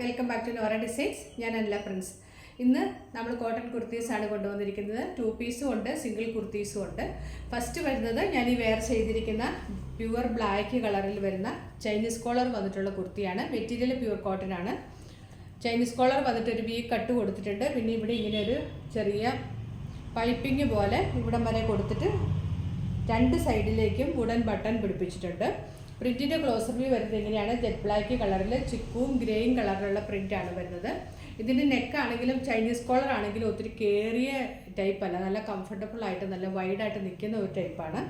Welcome back to Nora designs. ഞാൻ Anila Prince. ഇന്ന് നമ്മൾ കോട്ടൺ കുർത്തീസാണ് കൊണ്ടുവന്നിരിക്കുന്നത്. 2 പീസും ഉണ്ട്, സിംഗിൾ കുർത്തീസും ഉണ്ട്. ഫസ്റ്റ് വരുന്നത് ഞാൻ ഈ വെയർ ചെയ്തിരിക്കുന്ന പ്യുവർ ബ്ലാക്ക് കളറിൽ വരുന്ന ചൈനീസ് കോളർ വന്നിട്ടുള്ള കുർത്തിയാണ്. മെറ്റീരിയൽ പ്യുവർ കോട്ടൺ ആണ്. ചൈനീസ് കോളർ വന്നിട്ട് ഒരു വി കട്ട് കൊടുത്തിട്ടുണ്ട്. പിന്നെ ഇവിടെ ഇങ്ങനെ ഒരു ചെറിയ പൈപ്പിംഗ് പോലെ ഇവിടം വരെ കൊടുത്തിട്ട് 2 സൈഡിലേക്കും വുഡൻ ബട്ടൺ പിടിപ്പിച്ചിട്ടുണ്ട്. പ്രിൻറ്റിൻ്റെ ക്ലോസർ വ്യൂ വരുന്നത് ഇങ്ങനെയാണ്. ജെറ്റ് ബ്ലാക്ക് കളറിൽ ചിക്കും ഗ്രേയും കളറിലുള്ള പ്രിൻ്റാണ് വരുന്നത്. ഇതിൻ്റെ നെക്കാണെങ്കിലും ചൈനീസ് കോളർ ആണെങ്കിലും ഒത്തിരി കയറിയ ടൈപ്പല്ല, നല്ല കംഫർട്ടബിൾ ആയിട്ട് നല്ല വൈഡായിട്ട് നിൽക്കുന്ന ഒരു ടൈപ്പാണ്.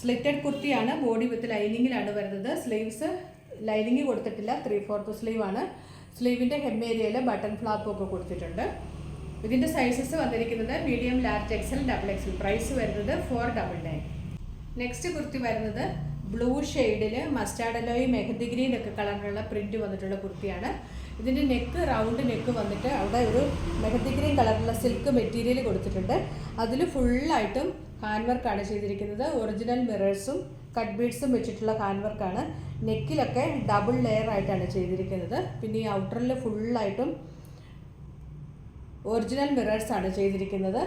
സ്ലിറ്റഡ് കുർത്തിയാണ്. ബോഡി വിത്ത് ലൈനിങ്ങിലാണ് വരുന്നത്. സ്ലീവ്സ് ലൈനിങ് കൊടുത്തിട്ടില്ല, 3/4 സ്ലീവാണ്. സ്ലീവിൻ്റെ ഹെം ഏരിയയിൽ ബട്ടൺ ഫ്ലാപ്പും ഒക്കെ കൊടുത്തിട്ടുണ്ട്. ഇതിൻ്റെ സൈസസ് വന്നിരിക്കുന്നത് medium, large, XL, XXL. Price വരുന്നത് 499. നെക്സ്റ്റ് കുർത്തി വരുന്നത് ബ്ലൂ ഷെയ്ഡിൽ മസ്റ്റാർഡ് അലോയി മെഹന്തി ഗ്രീൻ ഒക്കെ കളറിലുള്ള പ്രിൻറ്റ് വന്നിട്ടുള്ള കുർത്തിയാണ്. ഇതിൻ്റെ നെക്ക് റൗണ്ട് നെക്ക് വന്നിട്ട് അവിടെ ഒരു മെഹന്തി ഗ്രീൻ കളറിലുള്ള സിൽക്ക് മെറ്റീരിയൽ കൊടുത്തിട്ടുണ്ട്. അതിൽ ഫുള്ളായിട്ടും ഹാൻഡ് വർക്കാണ് ചെയ്തിരിക്കുന്നത്. ഒറിജിനൽ മിറേഴ്സും കട്ട് ബീഡ്സും വെച്ചിട്ടുള്ള ഹാൻഡ് വർക്കാണ്. നെക്കിലൊക്കെ ഡബിൾ ലെയർ ആയിട്ടാണ് ചെയ്തിരിക്കുന്നത്. പിന്നെ ഈ ഔട്ടറിൽ ഫുള്ളായിട്ടും ഒറിജിനൽ മിറേഴ്സാണ് ചെയ്തിരിക്കുന്നത്.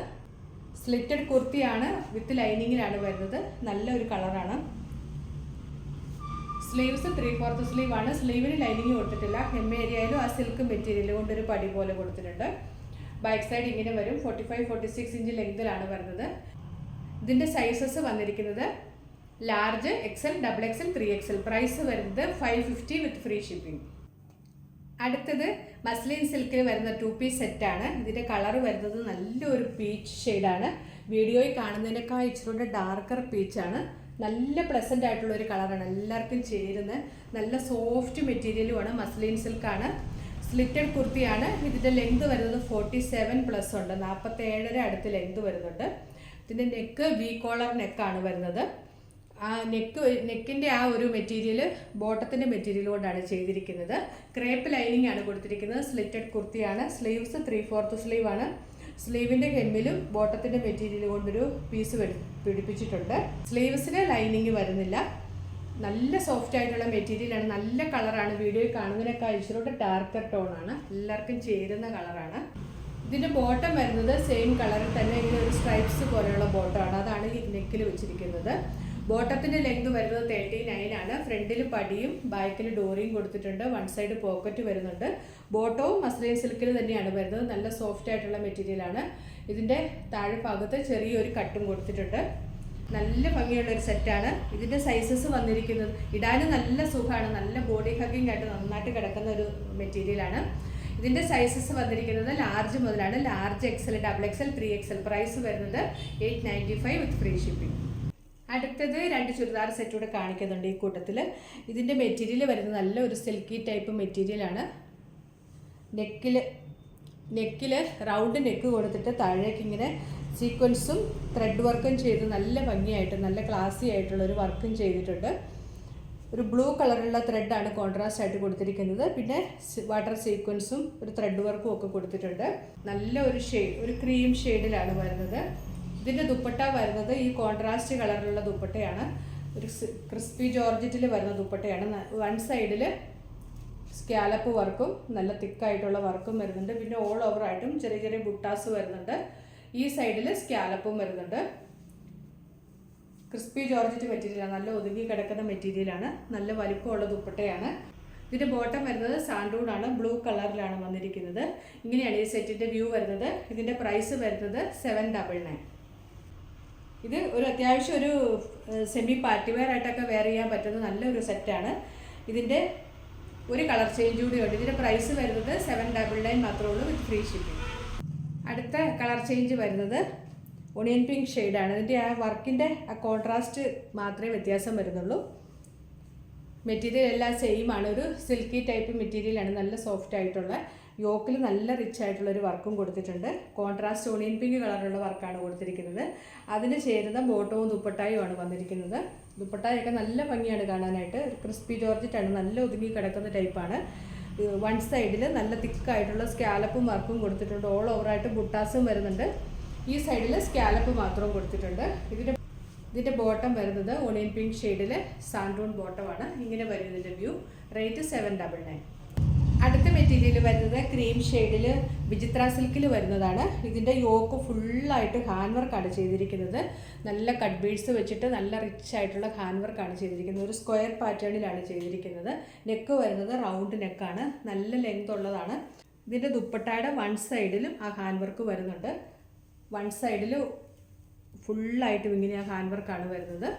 സ്ലിറ്റഡ് കുർത്തിയാണ്, വിത്ത് ലൈനിങ്ങിലാണ് വരുന്നത്. നല്ലൊരു കളറാണ്. സ്ലീവ്സ് 3/4 സ്ലീവാണ്. സ്ലീവിന് ലൈനിങ് കൊടുത്തിട്ടില്ല. ഹെം ഏരിയയിലും ആ സിൽക്ക് മെറ്റീരിയൽ കൊണ്ടൊരു പടി പോലെ കൊടുത്തിട്ടുണ്ട്. ബാക്ക് സൈഡ് ഇങ്ങനെ വരും. 45-46 ഇഞ്ച് ലെങ്തിലാണ് വരുന്നത്. ഇതിൻ്റെ സൈസസ് വന്നിരിക്കുന്നത് large, XL, XXL, 3XL. Price വരുന്നത് 550 വിത്ത് ഫ്രീ ഷിപ്പിംഗ്. അടുത്തത് മസ്ലിൻ സിൽക്കിൽ വരുന്ന 2 പീസ് സെറ്റാണ്. ഇതിൻ്റെ കളർ വരുന്നത് നല്ലൊരു പീച്ച് ഷെയ്ഡാണ്. വീഡിയോയിൽ കാണുന്നതിനേക്കാൾ ഇച്ചിരി ഡാർക്കർ പീച്ചാണ്. നല്ല പ്ലസൻ്റ് ആയിട്ടുള്ളൊരു കളറാണ്, എല്ലാവർക്കും ചേരുന്ന നല്ല സോഫ്റ്റ് മെറ്റീരിയലുമാണ്. മസ്ലിൻ സിൽക്കാണ്. സ്ലിറ്റഡ് കുർത്തിയാണ്. ഇതിൻ്റെ ലെങ്ത് വരുന്നത് 47+ ഉണ്ട്, 47.5 അടുത്ത് ലെങ്ത് വരുന്നുണ്ട്. ഇതിൻ്റെ നെക്ക് വി കോളർ നെക്കാണ് വരുന്നത്. ആ നെക്കിൻ്റെ ആ ഒരു മെറ്റീരിയൽ ബോട്ടത്തിൻ്റെ മെറ്റീരിയൽ കൊണ്ടാണ് ചെയ്തിരിക്കുന്നത്. ക്രേപ്പ് ലൈനിങ് ആണ് കൊടുത്തിരിക്കുന്നത്. സ്ലിറ്റഡ് കുർത്തിയാണ്. സ്ലീവ്സ് 3/4 സ്ലീവാണ്. സ്ലീവിൻ്റെ ഹെമ്മിലും ബോട്ടത്തിൻ്റെ മെറ്റീരിയൽ കൊണ്ടൊരു പീസ് പിടിപ്പിച്ചിട്ടുണ്ട്. സ്ലീവ്സിന് ലൈനിങ് വരുന്നില്ല. നല്ല സോഫ്റ്റ് ആയിട്ടുള്ള മെറ്റീരിയലാണ്. നല്ല കളറാണ്. വീഡിയോയിൽ കാണുന്നതിനേക്കാൾ ഇച്ചിരി ഡാർക്കർ ടോണാണ്. എല്ലാവർക്കും ചേരുന്ന കളറാണ്. ഇതിൻ്റെ ബോട്ടം വരുന്നത് സെയിം കളറിൽ തന്നെ ഇങ്ങനെ ഒരു സ്ട്രൈപ്സ് പോലെയുള്ള ബോട്ടമാണ്. അതാണ് ഈ നെക്കിൽ വെച്ചിരിക്കുന്നത്. ബോട്ടത്തിൻ്റെ ലെങ്ത് വരുന്നത് 39 ആണ്. ഫ്രണ്ടിൽ പടിയും ബാക്കിൽ ഡോറിയും കൊടുത്തിട്ടുണ്ട്. 1 സൈഡ് പോക്കറ്റ് വരുന്നുണ്ട്. ബോട്ടവും മസ്ലിൻ സിൽക്കിൽ തന്നെയാണ് വരുന്നത്. നല്ല സോഫ്റ്റ് ആയിട്ടുള്ള മെറ്റീരിയലാണ്. ഇതിൻ്റെ താഴെ ഭാഗത്ത് ചെറിയൊരു കട്ടും കൊടുത്തിട്ടുണ്ട്. നല്ല ഭംഗിയുള്ളൊരു സെറ്റാണ്. ഇതിൻ്റെ സൈസസ് വന്നിരിക്കുന്നത് ഇടാനും നല്ല സുഖമാണ്. നല്ല ബോഡി ഹഗ്ഗിങ് ആയിട്ട് നന്നായിട്ട് കിടക്കുന്ന ഒരു മെറ്റീരിയലാണ്. ഇതിൻ്റെ സൈസസ് വന്നിരിക്കുന്നത് ലാർജ് മുതലാണ്. Large, XL, XXL, 3XL. Price വരുന്നത് 895 വിത്ത് ഫ്രീ ഷിപ്പിംഗ്. അടുത്തത് 2 ചുരിദാർ സെറ്റ് കൂടെ കാണിക്കുന്നുണ്ട് ഈ കൂട്ടത്തിൽ. ഇതിൻ്റെ മെറ്റീരിയൽ വരുന്നത് നല്ല ഒരു സിൽക്കി ടൈപ്പ് മെറ്റീരിയലാണ്. നെക്കിൽ റൗണ്ട് നെക്ക് കൊടുത്തിട്ട് താഴേക്ക് ഇങ്ങനെ സീക്വൻസും ത്രെഡ് വർക്കും ചെയ്ത് നല്ല ഭംഗിയായിട്ട് നല്ല ക്ലാസി ആയിട്ടുള്ളൊരു വർക്കും ചെയ്തിട്ടുണ്ട്. ഒരു ബ്ലൂ കളറുള്ള ത്രെഡാണ് കോൺട്രാസ്റ്റ് ആയിട്ട് കൊടുത്തിരിക്കുന്നത്. പിന്നെ വാട്ടർ സീക്വൻസും ഒരു ത്രെഡ് വർക്കും ഒക്കെ കൊടുത്തിട്ടുണ്ട്. നല്ല ഒരു ക്രീം ഷെയ്ഡിലാണ് വരുന്നത്. ഇതിൻ്റെ ദുപ്പട്ട വരുന്നത് ഈ കോൺട്രാസ്റ്റ് കളറിലുള്ള ദുപ്പട്ടയാണ്. ഒരു ക്രിസ്പി ജോർജറ്റിൽ വരുന്ന ദുപ്പട്ടയാണ്. 1 സൈഡിൽ സ്കാലപ്പ് വർക്കും നല്ല തിക്കായിട്ടുള്ള വർക്കും വരുന്നുണ്ട്. പിന്നെ ഓൾ ഓവർ ആയിട്ടും ചെറിയ ചെറിയ ബുട്ടാസ് വരുന്നുണ്ട്. ഈ സൈഡിൽ സ്കാലപ്പും വരുന്നുണ്ട്. ക്രിസ്പി ജോർജറ്റ് മെറ്റീരിയലാണ്. നല്ല ഒതുങ്ങി കിടക്കുന്ന മെറ്റീരിയലാണ്. നല്ല വലിപ്പമുള്ള ദുപ്പട്ടയാണ്. ഇതിൻ്റെ ബോട്ടം വരുന്നത് സാൻഡൂണാണ്. ബ്ലൂ കളറിലാണ് വന്നിരിക്കുന്നത്. ഇങ്ങനെയാണ് ഈ സെറ്റിൻ്റെ വ്യൂ വരുന്നത്. ഇതിൻ്റെ പ്രൈസ് വരുന്നത് 799. ഇത് ഒരു അത്യാവശ്യം ഒരു സെമി പാർട്ടി വെയർ ആയിട്ടൊക്കെ വെയർ ചെയ്യാൻ പറ്റുന്ന നല്ലൊരു സെറ്റാണ്. ഇതിൻ്റെ ഒരു കളർ ചേഞ്ച് കൂടി ഉണ്ട്. ഇതിൻ്റെ പ്രൈസ് വരുന്നത് 799 മാത്രമേ ഉള്ളൂ വിത്ത് ഫ്രീ ഷിപ്പിംഗ്. അടുത്ത കളർ ചേഞ്ച് വരുന്നത് ഒണിയൻ പിങ്ക് ഷെയ്ഡാണ്. ഇതിൻ്റെ ആ വർക്കിൻ്റെ ആ കോൺട്രാസ്റ്റ് മാത്രമേ വ്യത്യാസം വരുന്നുള്ളൂ. മെറ്റീരിയൽ എല്ലാം സെയിം ആണ്. ഒരു സിൽക്കി ടൈപ്പ് മെറ്റീരിയലാണ്. നല്ല സോഫ്റ്റ് ആയിട്ടുള്ള യോക്കിൽ നല്ല റിച്ച് ആയിട്ടുള്ളൊരു വർക്കും കൊടുത്തിട്ടുണ്ട്. കോൺട്രാസ്റ്റ് ഒണിയൻ പിങ്ക് കളറുള്ള വർക്കാണ് കൊടുത്തിരിക്കുന്നത്. അതിന് ചേരുന്ന ബോട്ടവും ദുപ്പട്ടായുമാണ് വന്നിരിക്കുന്നത്. ദുപ്പട്ടായൊക്കെ നല്ല ഭംഗിയാണ് കാണാനായിട്ട്. ഒരു ക്രിസ്പി ജോർജറ്റാണ്. നല്ല ഒതുങ്ങി കിടക്കുന്ന ടൈപ്പാണ്. 1 സൈഡിൽ നല്ല തിക്കായിട്ടുള്ള സ്കാലപ്പും വർക്കും കൊടുത്തിട്ടുണ്ട്. ഓൾ ഓവറായിട്ട് ബുട്ടാസും വരുന്നുണ്ട്. ഈ സൈഡിൽ സ്കാലപ്പ് മാത്രവും കൊടുത്തിട്ടുണ്ട്. ഇതിൻ്റെ ബോട്ടം വരുന്നത് ഒണിയൻ പിങ്ക് ഷെയ്ഡിൽ സാൻഡൂൺ ബോട്ടമാണ്. ഇങ്ങനെ വരും ഇതിൻ്റെ വ്യൂ. റേറ്റ് 799. അടുത്ത മെറ്റീരിയൽ മെറ്റീരിയൽ വരുന്നത് ക്രീം ഷെയ്ഡിൽ വിചിത്ര സിൽക്കിൽ വരുന്നതാണ്. ഇതിൻ്റെ യോക്ക് ഫുള്ളായിട്ട് ഹാൻഡ് വർക്കാണ് ചെയ്തിരിക്കുന്നത്. നല്ല കട്ട് ബീഡ്സ് വെച്ചിട്ട് നല്ല റിച്ച് ആയിട്ടുള്ള ഹാൻഡ് വർക്കാണ് ചെയ്തിരിക്കുന്നത്. ഒരു സ്ക്വയർ പാറ്റേണിലാണ് ചെയ്തിരിക്കുന്നത്. നെക്ക് വരുന്നത് റൗണ്ട് നെക്കാണ്, നല്ല ലെങ്ത് ഉള്ളതാണ്. ഇതിൻ്റെ ദുപ്പട്ടയുടെ വൺ സൈഡിലും ആ ഹാൻഡ് വർക്ക് വരുന്നുണ്ട്. വൺ സൈഡിൽ ഫുള്ളായിട്ടും ഇങ്ങനെ ആ ഹാൻഡ് വർക്കാണ് വരുന്നത്.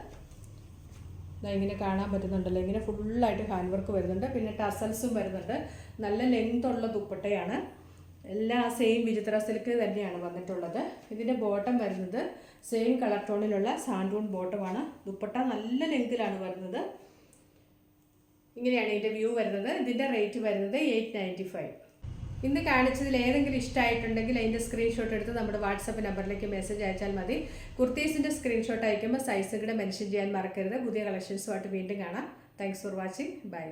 ഇങ്ങനെ കാണാൻ പറ്റുന്നുണ്ടല്ലോ, ഇങ്ങനെ ഫുള്ളായിട്ട് ഹാൻഡ് വർക്ക് വരുന്നുണ്ട്. പിന്നെ ടസൽസും വരുന്നുണ്ട്. നല്ല ലെങ്ത് ഉള്ള ദുപ്പട്ടയാണ്. എല്ലാം സെയിം വിചിത്ര സിൽക്ക് തന്നെയാണ് വന്നിട്ടുള്ളത്. ഇതിൻ്റെ ബോട്ടം വരുന്നത് സെയിം കളർ ടോണിലുള്ള സാൻഡൂൺ ബോട്ടമാണ്. ദുപ്പട്ട നല്ല ലെങ്തിലാണ് വരുന്നത്. ഇങ്ങനെയാണ് ഇതിൻ്റെ വ്യൂ വരുന്നത്. ഇതിൻ്റെ റേറ്റ് വരുന്നത് 895. ഇന്ന് കാണിച്ചതിൽ ഏതെങ്കിലും ഇഷ്ടമായിട്ടുണ്ടെങ്കിൽ അതിൻ്റെ സ്ക്രീൻഷോട്ട് എടുത്ത് നമ്മുടെ വാട്സപ്പ് നമ്പറിലേക്ക് മെസ്സേജ് അയച്ചാൽ മതി. കുർത്തീസിൻ്റെ സ്ക്രീൻഷോട്ട് അയക്കുമ്പോൾ സൈസും കൂടെ മെൻഷൻ ചെയ്യാൻ മറക്കരുത്. പുതിയ കളക്ഷൻസുമായിട്ട് വീണ്ടും കാണാം. Thanks for watching. ബൈ.